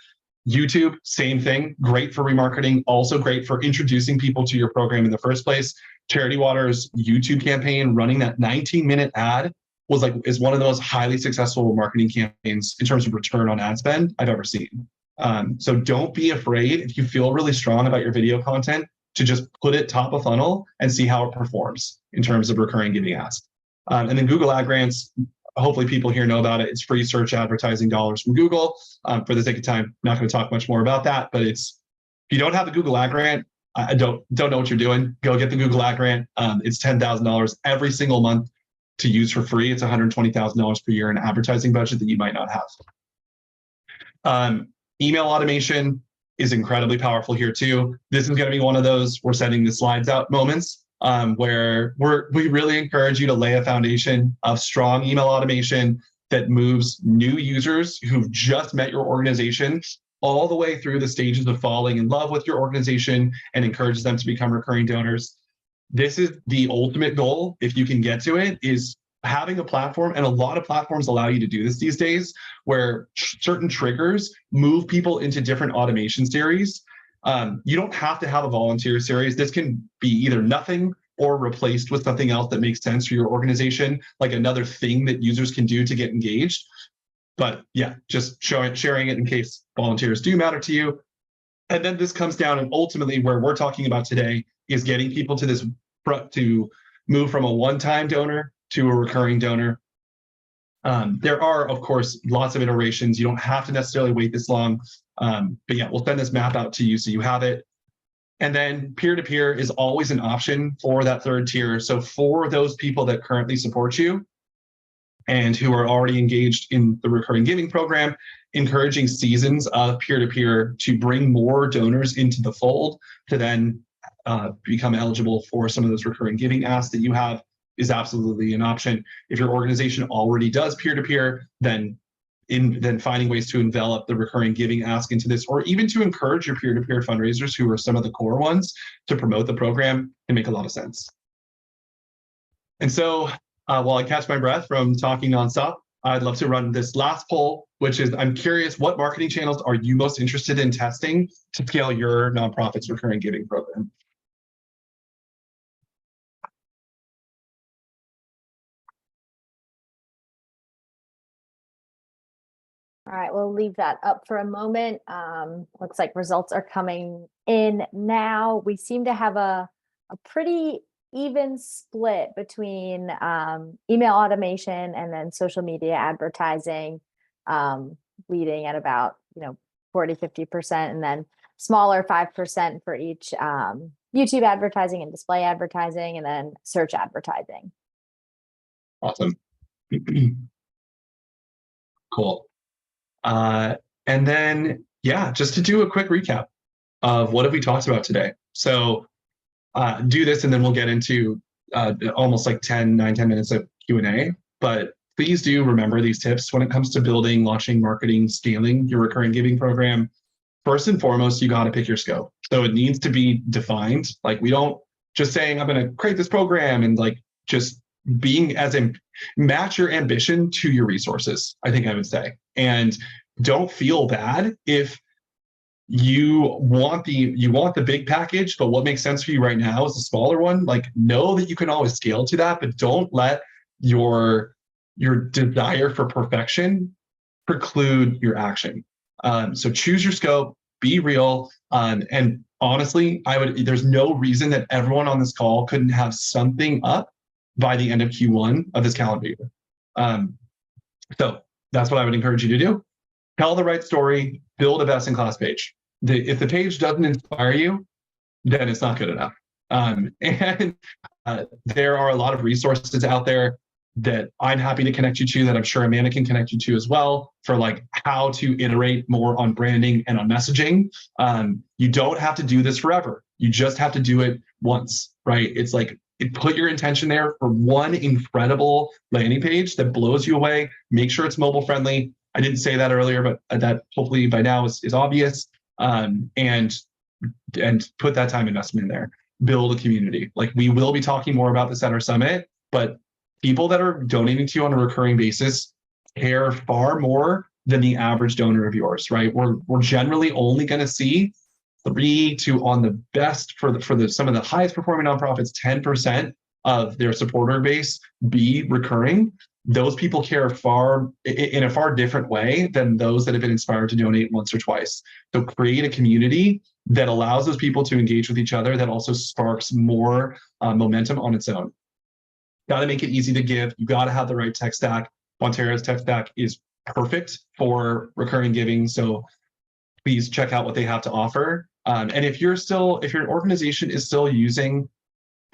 YouTube, same thing, great for remarketing, also great for introducing people to your program in the first place. Charity Water's YouTube campaign running that 19-minute ad is one of the most highly successful marketing campaigns in terms of return on ad spend I've ever seen. So don't be afraid if you feel really strong about your video content to just put it top of funnel and see how it performs in terms of recurring giving ads. And then Google Ad Grants, hopefully people here know about it. It's free search advertising dollars from Google. For the sake of time, not going to talk much more about that, but if you don't have the Google Ad Grant, I don't know what you're doing. Go get the Google Ad Grant. It's $10,000 every single month to use for free. It's $120,000 per year in advertising budget that you might not have. Email automation is incredibly powerful here too. This is going to be one of those we're sending the slides out moments where we really encourage you to lay a foundation of strong email automation that moves new users who've just met your organization all the way through the stages of falling in love with your organization and encourages them to become recurring donors. This is the ultimate goal, if you can get to it, is having a platform, and a lot of platforms allow you to do this these days, where certain triggers move people into different automation series. You don't have to have a volunteer series. This can be either nothing or replaced with something else that makes sense for your organization, like another thing that users can do to get engaged. But yeah, just sharing it in case volunteers do matter to you. And then this comes down, and ultimately where we're talking about today is getting people to move from a one-time donor to a recurring donor. There are, of course, lots of iterations. You don't have to necessarily wait this long. But yeah, we'll send this map out to you so you have it. And then peer-to-peer is always an option for that third tier. So for those people that currently support you and who are already engaged in the recurring giving program, encouraging seasons of peer-to-peer to bring more donors into the fold to then become eligible for some of those recurring giving asks that you have is absolutely an option. If your organization already does peer-to-peer, then finding ways to envelop the recurring giving ask into this, or even to encourage your peer-to-peer fundraisers, who are some of the core ones, to promote the program, can make a lot of sense. And so while I catch my breath from talking nonstop, I'd love to run this last poll, which is, I'm curious, what marketing channels are you most interested in testing to scale your nonprofit's recurring giving program? All right, we'll leave that up for a moment. Looks like results are coming in now. We seem to have a pretty even split between email automation and then social media advertising, leading at about 40-50%, and then smaller 5% for each YouTube advertising and display advertising, and then search advertising. Awesome. Cool. And then, yeah, just to do a quick recap of what have we talked about today. So do this, and then we'll get into almost like 10 minutes of Q&A. But please do remember these tips when it comes to building, launching, marketing, scaling your recurring giving program. First and foremost, you got to pick your scope. So it needs to be defined. Like, we don't just saying, I'm going to create this program and like just being match your ambition to your resources, I think I would say. And don't feel bad if you want the big package, but what makes sense for you right now is the smaller one. Like, know that you can always scale to that, but don't let your desire for perfection preclude your action. So choose your scope, be real, and honestly, there's no reason that everyone on this call couldn't have something up by the end of Q1 of this calendar year. So that's what I would encourage you to do. Tell the right story, build a best-in-class page. If the page doesn't inspire you, then it's not good enough. And there are a lot of resources out there that I'm happy to connect you to, that I'm sure Amanda can connect you to as well, for like how to iterate more on branding and on messaging. You don't have to do this forever. You just have to do it once, right? It's like, put your intention there for one incredible landing page that blows you away. Make sure it's mobile friendly. I didn't say that earlier, but that hopefully by now is obvious. And put that time investment in there. Build a community. Like, we will be talking more about this at our summit, but people that are donating to you on a recurring basis care far more than the average donor of yours, right? We're generally only going to see 3 to, on the best for the some of the highest performing nonprofits, 10% of their supporter base be recurring. Those people care in a far different way than those that have been inspired to donate once or twice. So create a community that allows those people to engage with each other, that also sparks more momentum on its own. Got to make it easy to give. You got to have the right tech stack. Bonterra's tech stack is perfect for recurring giving. So please check out what they have to offer. And if your organization is still using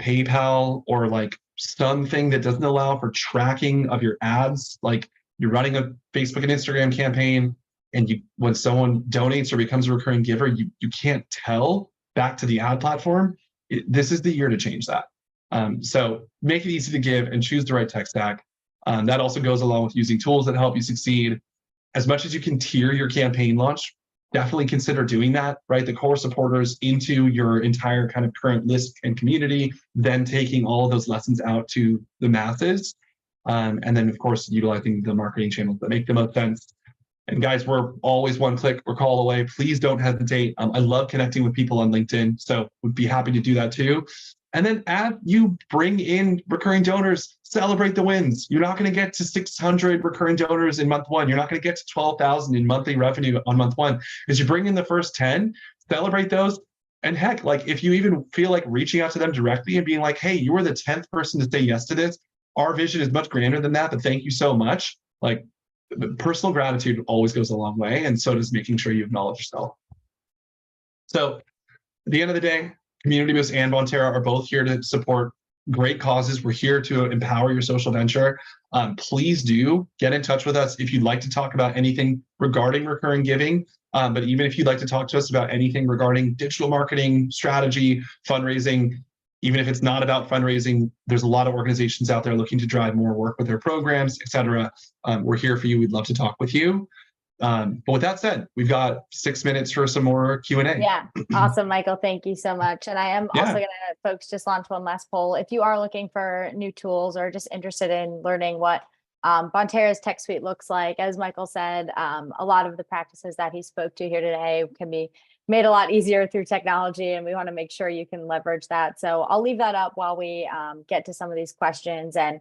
PayPal or like something that doesn't allow for tracking of your ads, like you're running a Facebook and Instagram campaign, and when someone donates or becomes a recurring giver, you can't tell back to the ad platform, this is the year to change that. So make it easy to give and choose the right tech stack. That also goes along with using tools that help you succeed. As much as you can tier your campaign launch, definitely consider doing that, right? The core supporters into your entire kind of current list and community, then taking all of those lessons out to the masses. And then, of course, utilizing the marketing channels that make the most sense. And guys, we're always one click or call away. Please don't hesitate. I love connecting with people on LinkedIn, so would be happy to do that too. And then you bring in recurring donors, celebrate the wins. You're not going to get to 600 recurring donors in month 1. You're not going to get to 12,000 in monthly revenue on month 1. As you bring in the first 10, celebrate those. And heck, like if you even feel like reaching out to them directly and being like, hey, you were the 10th person to say yes to this. Our vision is much grander than that, but thank you so much. Like, personal gratitude always goes a long way, and so does making sure you acknowledge yourself. So at the end of the day, Community Boost and Bonterra are both here to support great causes. We're here to empower your social venture. Please do get in touch with us if you'd like to talk about anything regarding recurring giving. But even if you'd like to talk to us about anything regarding digital marketing, strategy, fundraising, even if it's not about fundraising, there's a lot of organizations out there looking to drive more work with their programs, et cetera. We're here for you. We'd love to talk with you. But with that said, we've got 6 minutes for some more Q&A. Yeah, awesome, Michael. Thank you so much. And I am also going to, folks, just launch one last poll. If you are looking for new tools or just interested in learning what Bonterra's tech suite looks like, as Michael said, a lot of the practices that he spoke to here today can be made a lot easier through technology, and we want to make sure you can leverage that. So I'll leave that up while we get to some of these questions, and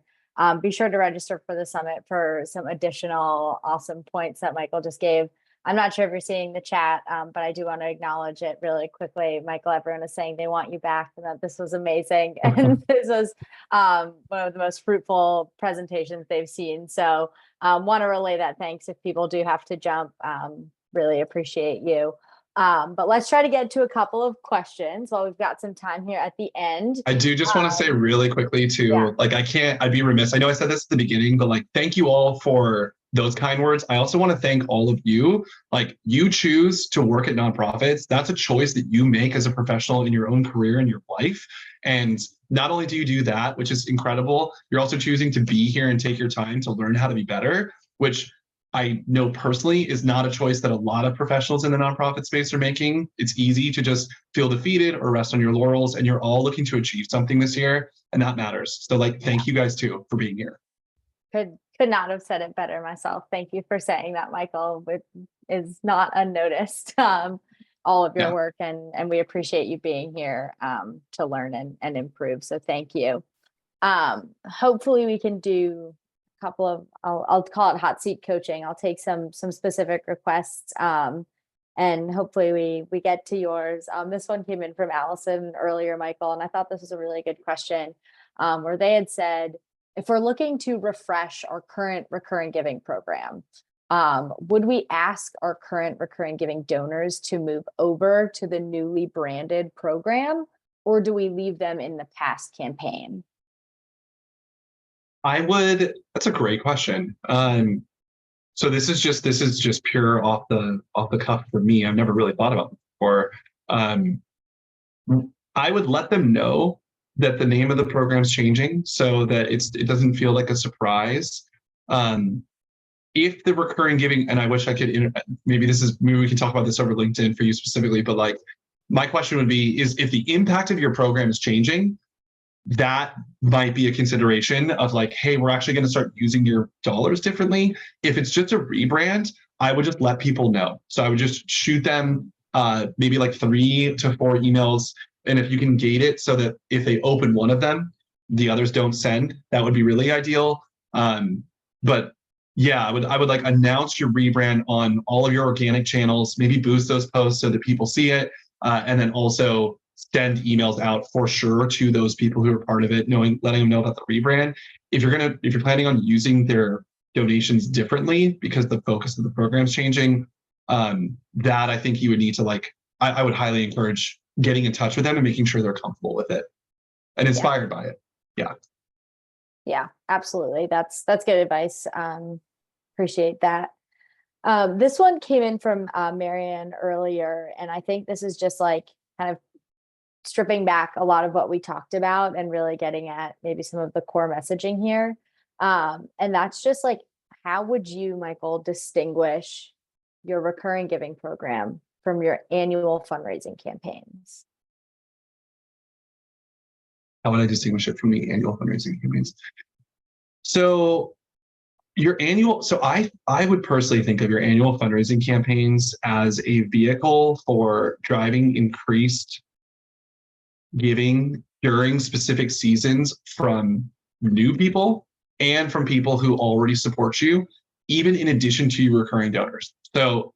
be sure to register for the summit for some additional awesome points that Michael just gave. I'm not sure if you're seeing the chat, but I do want to acknowledge it really quickly. Michael, everyone is saying they want you back and that this was amazing. And this was one of the most fruitful presentations they've seen. So want to relay that thanks if people do have to jump. Really appreciate you. But let's try to get to a couple of questions while we've got some time here at the end. I do just want to say really quickly too, like I'd be remiss. I know I said this at the beginning, but like, thank you all for those kind words. I also want to thank all of you. Like, you choose to work at nonprofits. That's a choice that you make as a professional in your own career and your life. And not only do you do that, which is incredible, you're also choosing to be here and take your time to learn how to be better, which I know personally is not a choice that a lot of professionals in the nonprofit space are making. It's easy to just feel defeated or rest on your laurels, and you're all looking to achieve something this year, and that matters. So like, thank you guys too for being here. Could not have said it better myself. Thank you for saying that, Michael. It is not unnoticed, all of your work, and we appreciate you being here to learn and improve. So thank you. Hopefully we can do couple of, I'll call it hot seat coaching. I'll take some specific requests, and hopefully we get to yours. This one came in from Allison earlier, Michael, and I thought this was a really good question. where they had said, if we're looking to refresh our current recurring giving program, would we ask our current recurring giving donors to move over to the newly branded program, or do we leave them in the past campaign? That's a great question. So this is just pure off the cuff for me. I've never really thought about it before. Um, I would let them know that the name of the program's changing so that it doesn't feel like a surprise. If the recurring giving, and I wish I could, maybe we can talk about this over LinkedIn for you specifically, but like my question would be, is if the impact of your program is changing, that might be a consideration of like, hey, we're actually going to start using your dollars differently. If it's just a rebrand, I would just let people know. So I would just shoot them maybe like 3 to 4 emails. And if you can gate it so that if they open one of them, the others don't send, that would be really ideal. But yeah, I would like announce your rebrand on all of your organic channels, maybe boost those posts so that people see it. And then also send emails out for sure to those people who are part of it, letting them know about the rebrand. If you're planning on using their donations differently because the focus of the program is changing, that I think you would need to I would highly encourage getting in touch with them and making sure they're comfortable with it and inspired by it. Yeah. Yeah, absolutely. That's good advice. Appreciate that. This one came in from Marianne earlier, and I think this is just like kind of stripping back a lot of what we talked about and really getting at maybe some of the core messaging here. And that's just like, how would you, Michael, distinguish your recurring giving program from your annual fundraising campaigns? How would I distinguish it from the annual fundraising campaigns? So I would personally think of your annual fundraising campaigns as a vehicle for driving increased giving during specific seasons from new people and from people who already support you, even in addition to your recurring donors. So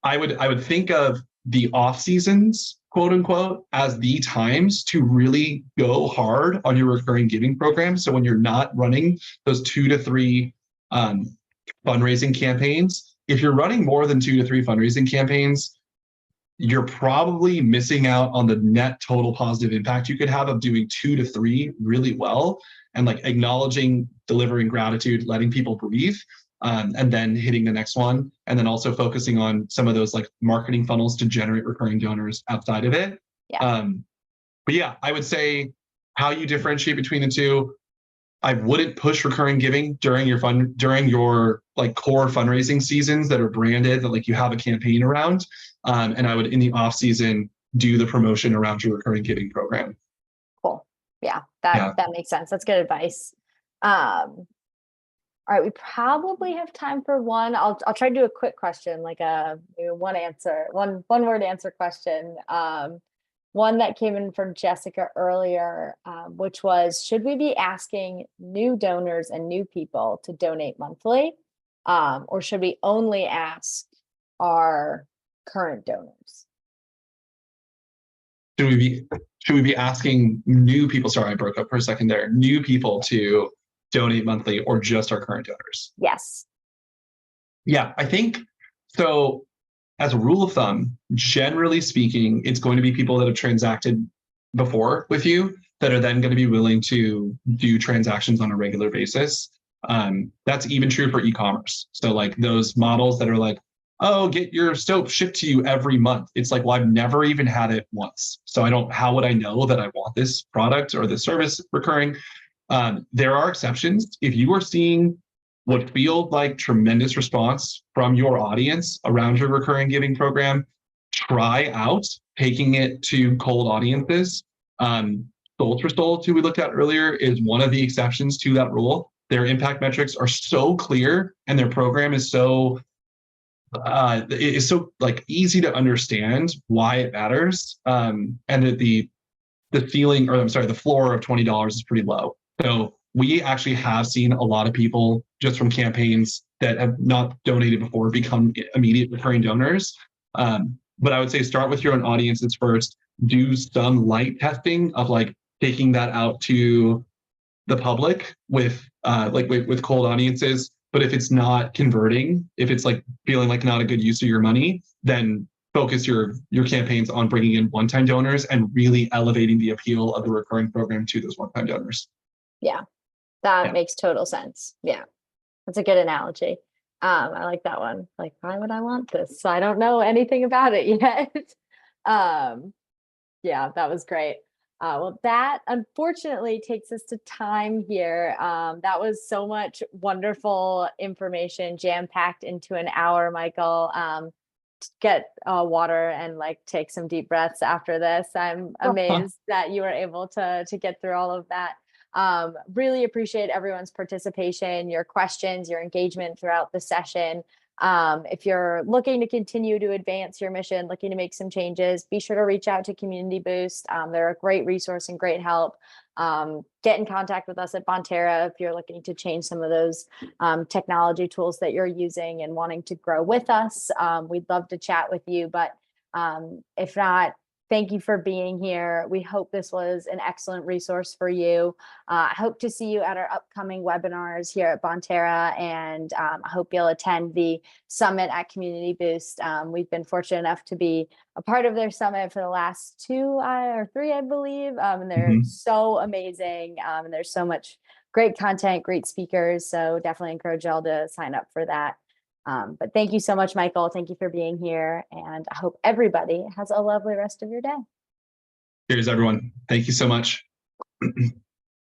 I would think of the off seasons, quote unquote, as the times to really go hard on your recurring giving program. So when you're not running those 2 to 3 fundraising campaigns, if you're running more than 2 to 3 fundraising campaigns, you're probably missing out on the net total positive impact you could have of doing 2 to 3 really well and like acknowledging, delivering gratitude, letting people breathe. And then hitting the next one, and then also focusing on some of those like marketing funnels to generate recurring donors outside of it. Yeah. But yeah, I would say how you differentiate between the two. I wouldn't push recurring giving during your like core fundraising seasons that are branded that like you have a campaign around. And I would in the off season do the promotion around your recurring giving program. Cool. Yeah, that makes sense. That's good advice. All right, we probably have time for one. I'll try to do a quick question, like a one word answer question. One that came in from Jessica earlier, which was, should we be asking new donors and new people to donate monthly, or should we only ask our current donors? Should we be asking new people? Sorry, I broke up for a second there. New people to donate monthly or just our current donors? Yes. Yeah, I think so. As a rule of thumb, generally speaking, it's going to be people that have transacted before with you that are then going to be willing to do transactions on a regular basis. That's even true for e-commerce. So like those models that are like, oh, get your soap shipped to you every month. It's like, well, I've never even had it once. So how would I know that I want this product or this service recurring? There are exceptions. If you are seeing what feels like tremendous response from your audience around your recurring giving program, try out taking it to cold audiences. Souls for Souls, who we looked at earlier, is one of the exceptions to that rule. Their impact metrics are so clear and their program is so like easy to understand why it matters. And that the floor of $20 is pretty low. So we actually have seen a lot of people just from campaigns that have not donated before become immediate recurring donors. But I would say start with your own audiences first. Do some light testing of like taking that out to the public with with cold audiences. But if it's not converting, if it's like feeling like not a good use of your money, then focus your campaigns on bringing in one-time donors and really elevating the appeal of the recurring program to those one-time donors. Yeah, that makes total sense. Yeah, that's a good analogy. I like that one. Like, why would I want this? So I don't know anything about it yet. Yeah, that was great. Well, that unfortunately takes us to time here. That was so much wonderful information jam-packed into an hour, Michael. Get water and like take some deep breaths after this. I'm amazed that you were able to get through all of that. Really appreciate everyone's participation, your questions, your engagement throughout the session. If you're looking to continue to advance your mission, looking to make some changes, be sure to reach out to Community Boost. They're a great resource and great help. Get in contact with us at Bonterra if you're looking to change some of those technology tools that you're using and wanting to grow with us. We'd love to chat with you, but if not, thank you for being here. We hope this was an excellent resource for you. I hope to see you at our upcoming webinars here at Bonterra, and I hope you'll attend the summit at Community Boost. We've been fortunate enough to be a part of their summit for the last 2 or 3, I believe, and they're so amazing, and there's so much great content, great speakers, so definitely encourage y'all to sign up for that. But thank you so much, Michael. Thank you for being here. And I hope everybody has a lovely rest of your day. Cheers, everyone. Thank you so much.